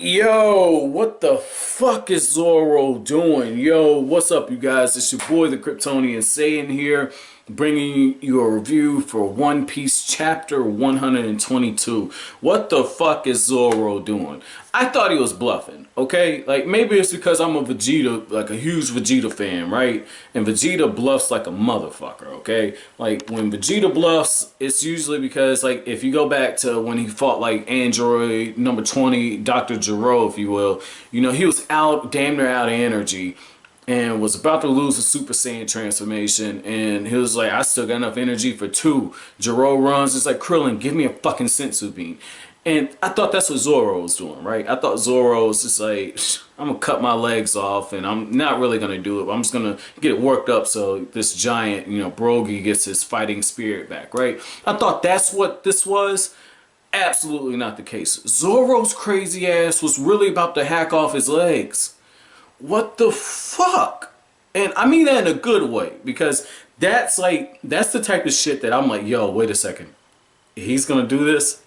Yo, what the fuck is Zoro doing? Yo, what's up, you guys? It's your boy, the Kryptonian Saiyan here, bringing you a review for One Piece Chapter 122. What the fuck is Zoro doing? I thought he was bluffing, okay? Like, maybe it's because I'm a Vegeta, like a huge Vegeta fan, right? And Vegeta bluffs like a motherfucker, okay? Like, when Vegeta bluffs, it's usually because, like, if you go back to when he fought, like, Android number 20, Dr. Gero, if you will, you know, he was out, damn near out of energy, and was about to lose the Super Saiyan transformation, and he was like, I still got enough energy for two. Gero runs, it's like, Krillin, give me a fucking sensu bean. And I thought that's what Zoro was doing, right? I thought Zoro was just like, I'm gonna cut my legs off, and I'm not really gonna do it, but I'm just gonna get it worked up so this giant, you know, Brogy gets his fighting spirit back, right? I thought that's what this was. Absolutely not the case. Zoro's crazy ass was really about to hack off his legs. What the fuck? And I mean that in a good way, because that's like, that's the type of shit that I'm like, yo, wait a second. He's gonna do this?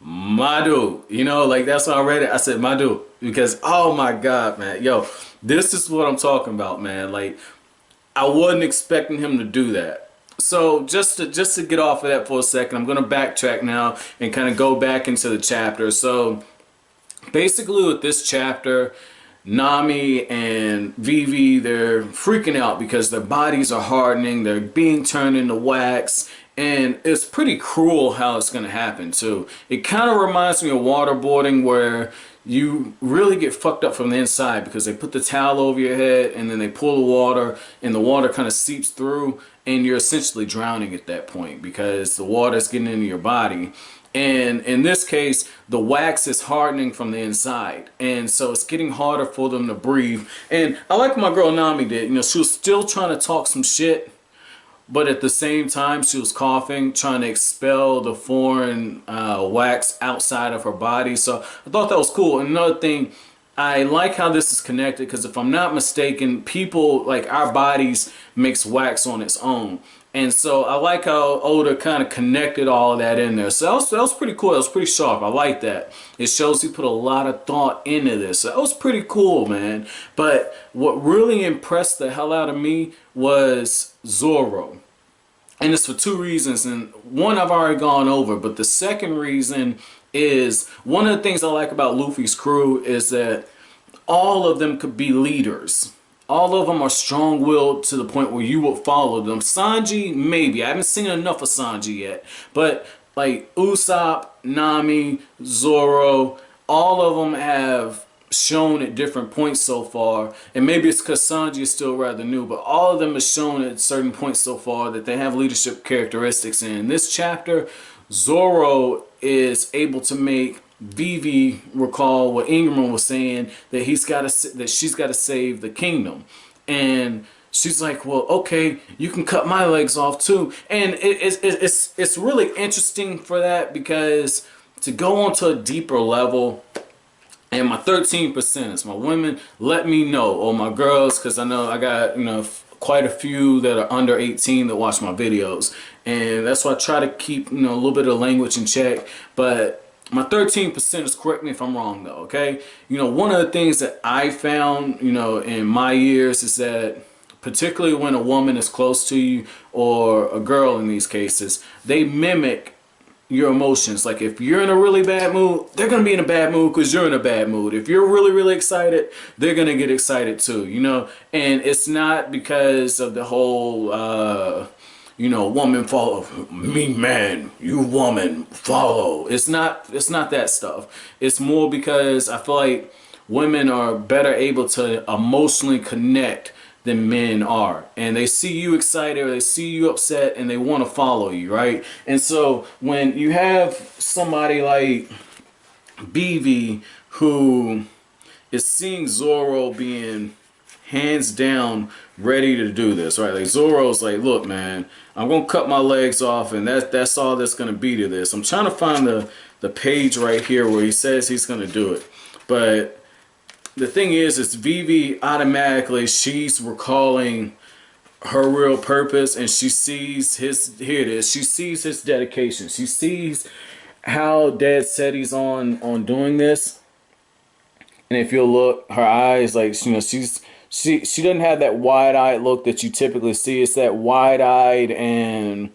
My dude, you know, like that's why I read it. I said, my dude, because oh my god, man, yo, this is what I'm talking about, man. Like, I wasn't expecting him to do that. So just to get off of that for a second, I'm gonna backtrack now and kind of go back into the chapter. So basically, with this chapter, Nami and Vivi, they're freaking out because their bodies are hardening, they're being turned into wax, and it's pretty cruel how it's going to happen too. It kind of reminds me of waterboarding, where you really get fucked up from the inside because they put the towel over your head and then they pull the water, and the water kind of seeps through, and you're essentially drowning at that point because the water is getting into your body. And in this case, the wax is hardening from the inside, and so it's getting harder for them to breathe. And I like what my girl Nami did. You know, she was still trying to talk some shit, but at the same time she was coughing, trying to expel the foreign wax outside of her body. So I thought that was cool. And another thing, I like how this is connected, because if I'm not mistaken, people, like, our bodies makes wax on its own. And so I like how Oda kind of connected all of that in there. So that was pretty cool. That was pretty sharp. I like that. It shows he put a lot of thought into this. So that was pretty cool, man. But what really impressed the hell out of me was Zoro. And it's for two reasons. And one I've already gone over. But the second reason is, one of the things I like about Luffy's crew is that all of them could be leaders. All of them are strong-willed to the point where you will follow them. Sanji, maybe. I haven't seen enough of Sanji yet. But like Usopp, Nami, Zoro, all of them have shown at different points so far. And maybe it's because Sanji is still rather new, but all of them have shown at certain points so far that they have leadership characteristics. And in this chapter, Zoro is able to make Vivi recall what Ingram was saying, that she's got to save the kingdom. And she's like, well, okay, you can cut my legs off too. And it's really interesting for that, because to go on to a deeper level, and my 13%, my women, let me know, or my girls, because I know I got, you know, quite a few that are under 18 that watch my videos, and that's why I try to keep, you know, a little bit of language in check. But my 13% is, correct me if I'm wrong though, okay? You know, one of the things that I found, you know, in my years is that, particularly when a woman is close to you, or a girl in these cases, they mimic your emotions. Like, if you're in a really bad mood, they're gonna be in a bad mood because you're in a bad mood. If you're really, really excited, they're gonna get excited too, you know? And it's not because of the whole, you know, woman follow me, man, you woman follow. It's not that stuff. It's more because I feel like women are better able to emotionally connect than men are, and they see you excited or they see you upset and they want to follow you, right? And so when you have somebody like Vivi, who is seeing Zoro being hands down ready to do this, right? Like, Zoro's like, look, man, I'm gonna cut my legs off, and that's all that's gonna be to this. I'm trying to find the page right here where he says he's gonna do it. But the thing is Vivi automatically, she's recalling her real purpose, and she sees his, here it is, she sees his dedication. She sees how Dad said he's on doing this, And if you'll look, her eyes, like, you know, she doesn't have that wide-eyed look that you typically see. It's that wide-eyed and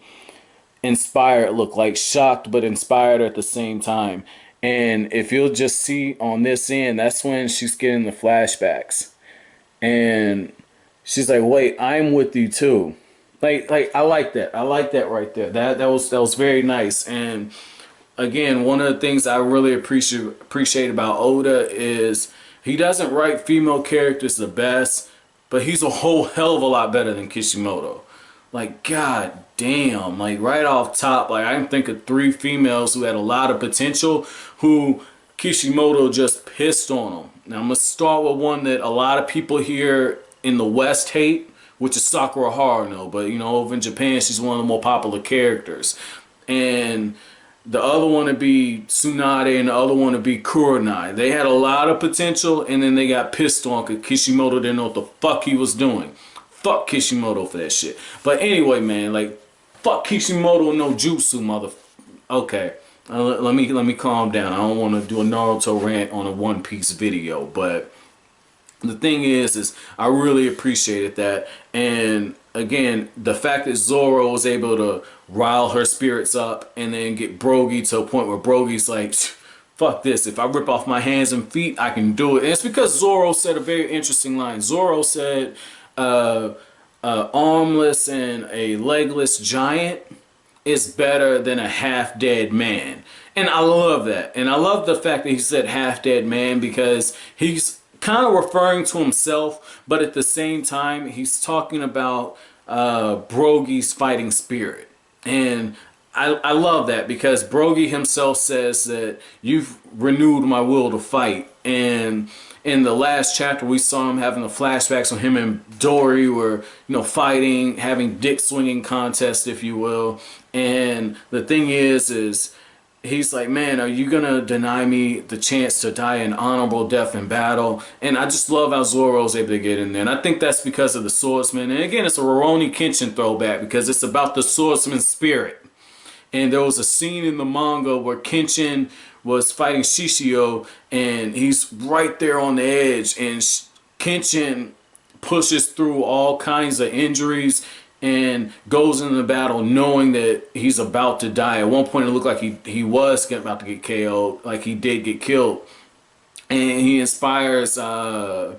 inspired look, like shocked but inspired at the same time. And if you'll just see on this end, that's when she's getting the flashbacks. And she's like, "Wait, I'm with you too." Like I like that. I like that right there. That was very nice. And again, one of the things I really appreciate about Oda is he doesn't write female characters the best, but he's a whole hell of a lot better than Kishimoto. Like, god damn, like right off top, like I can think of 3 females who had a lot of potential who Kishimoto just pissed on them. Now I'm gonna start with one that a lot of people here in the West hate, which is Sakura Haruno. But you know, over in Japan, she's one of the more popular characters. And the other one would be Tsunade, and the other one would be Kurenai. They had a lot of potential, and then they got pissed on because Kishimoto didn't know what the fuck he was doing. Fuck Kishimoto for that shit. But anyway, man, like, fuck Kishimoto no jutsu, mother. Okay, let me calm down. I don't want to do a Naruto rant on a One Piece video, but the thing is I really appreciated that. And again, the fact that Zoro was able to rile her spirits up and then get Brogy to a point where Brogy's like, fuck this, if I rip off my hands and feet, I can do it. And it's because Zoro said a very interesting line. Zoro said, armless and a legless giant is better than a half-dead man. And I love that. And I love the fact that he said half-dead man, because he's kind of referring to himself, but at the same time, he's talking about Brogy's fighting spirit. And I love that, because Brogy himself says that you've renewed my will to fight. And in the last chapter, we saw him having the flashbacks on him and Dory were, you know, fighting, having dick swinging contest, if you will. And the thing is he's like, man, are you gonna deny me the chance to die an honorable death in battle? And I just love how Zoro's able to get in there. And I think that's because of the swordsman. And again, it's a Rurouni Kenshin throwback, because it's about the swordsman's spirit. And there was a scene in the manga where Kenshin was fighting Shishio, and he's right there on the edge, and Kenshin pushes through all kinds of injuries and goes into the battle knowing that he's about to die. At one point it looked like he was about to get KO'd, like he did get killed. And he inspires, I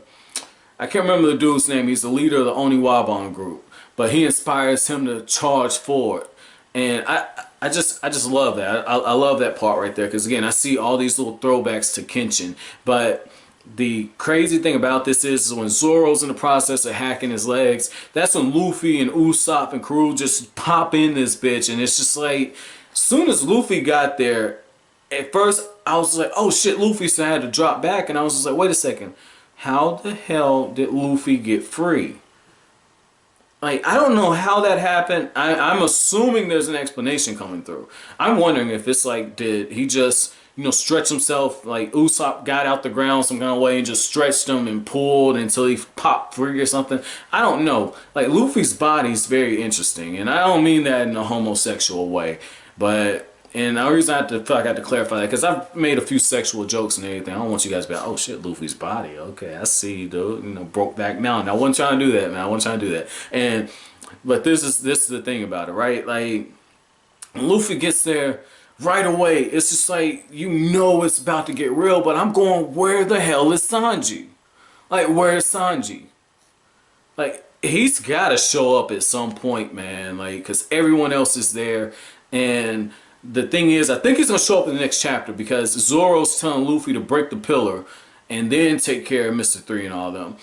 can't remember the dude's name, he's the leader of the Oniwaban group, but he inspires him to charge forward. And I just love that. I love that part right there, because again, I see all these little throwbacks to Kenshin. But the crazy thing about this is when Zoro's in the process of hacking his legs, that's when Luffy and Usopp and Karoo just pop in this bitch. And it's just like, as soon as Luffy got there, at first I was like, oh shit, Luffy, so I had to drop back. And I was just like, wait a second, how the hell did Luffy get free? Like, I don't know how that happened. I'm assuming there's an explanation coming through. I'm wondering if it's like, did he just, you know, stretch himself, like Usopp got out the ground some kind of way and just stretched him and pulled until he popped free or something? I don't know. Like, Luffy's body's very interesting, and I don't mean that in a homosexual way, but, and the reason I feel like I have to clarify that, because I've made a few sexual jokes and everything. I don't want you guys to be like, oh shit, Luffy's body. Okay, I see you, dude. You know, Brokeback Mountain. I wasn't trying to do that, man. I wasn't trying to do that. And, but this is the thing about it, right? Like, when Luffy gets there right away, it's just like, you know it's about to get real, but I'm going, where the hell is Sanji? Like, where's Sanji? Like, he's got to show up at some point, man. Like, because everyone else is there. And the thing is, I think he's going to show up in the next chapter, because Zoro's telling Luffy to break the pillar and then take care of Mr. 3 and all them.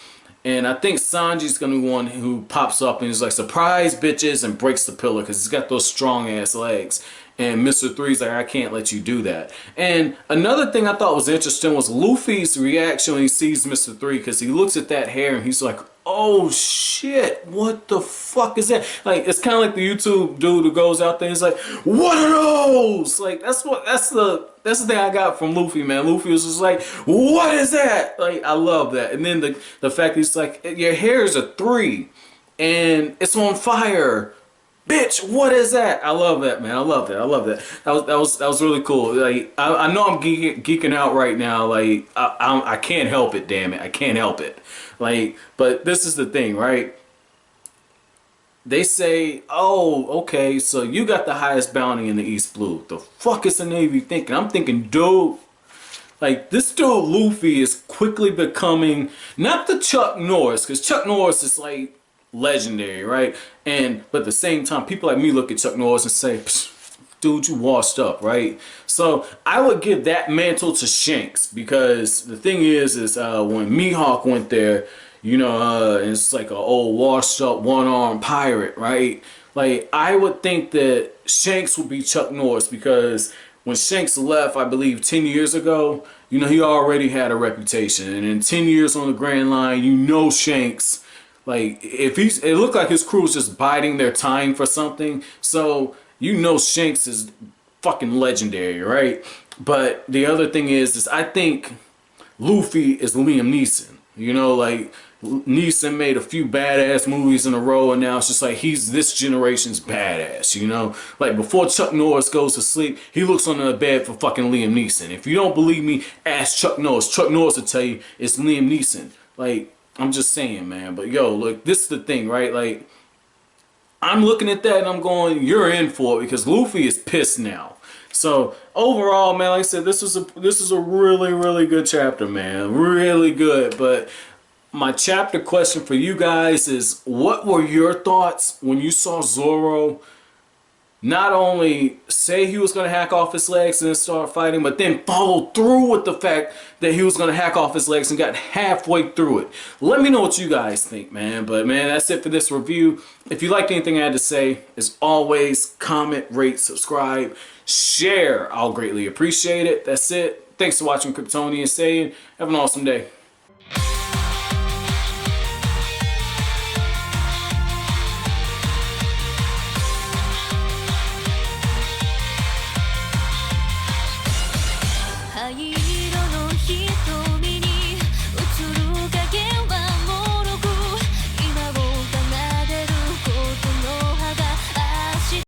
And I think Sanji's going to be one who pops up and is like, surprise bitches, and breaks the pillar, because he's got those strong ass legs. And Mr. 3's like, I can't let you do that. And another thing I thought was interesting was Luffy's reaction when he sees Mr. 3, because he looks at that hair and he's like, oh shit, what the fuck is that? Like, it's kind of like the YouTube dude who goes out there and he's like, what are those? Like, that's the thing I got from Luffy, man. Luffy was just like, what is that? Like, I love that. And then the fact that he's like, your hair is a 3 and it's on fire. Bitch, what is that? I love that, man. I love that. I love that. That was really cool. Like I know I'm geeking out right now. Like I can't help it. Damn it, I can't help it. Like, but this is the thing, right? They say, oh, okay, so you got the highest bounty in the East Blue. The fuck is the Navy thinking? I'm thinking, dude, like this dude Luffy is quickly becoming not the Chuck Norris, because Chuck Norris is like legendary, right? And but at the same time, people like me look at Chuck Norris and say, dude, you washed up, right? So I would give that mantle to Shanks, because the thing is when Mihawk went there, you know, it's like an old washed up one armed pirate, right? Like I would think that Shanks would be Chuck Norris, because when Shanks left, I believe 10 years ago, you know, he already had a reputation, and in 10 years on the Grand Line, you know, Shanks, like if it looked like his crew was just biding their time for something, so you know Shanks is fucking legendary, right? But the other thing is I think Luffy is Liam Neeson. You know, like Neeson made a few badass movies in a row, and now it's just like he's this generation's badass. You know, like before Chuck Norris goes to sleep, he looks under the bed for fucking Liam Neeson. If you don't believe me, ask Chuck Norris. Chuck Norris will tell you it's Liam Neeson. Like I'm just saying, man. But yo, look, this is the thing, right? Like I'm looking at that and I'm going, you're in for it, because Luffy is pissed now. So overall, man, like I said, this is a really good chapter, man, really good. But my chapter question for you guys is, what were your thoughts when you saw Zoro not only say he was going to hack off his legs and then start fighting, but then follow through with the fact that he was going to hack off his legs and got halfway through it? Let me know what you guys think, man. But man, that's it for this review. If you liked anything I had to say, as always, comment, rate, subscribe, share. I'll greatly appreciate it. That's it. Thanks for watching Kryptonian Saying. Have an awesome day.灰色の瞳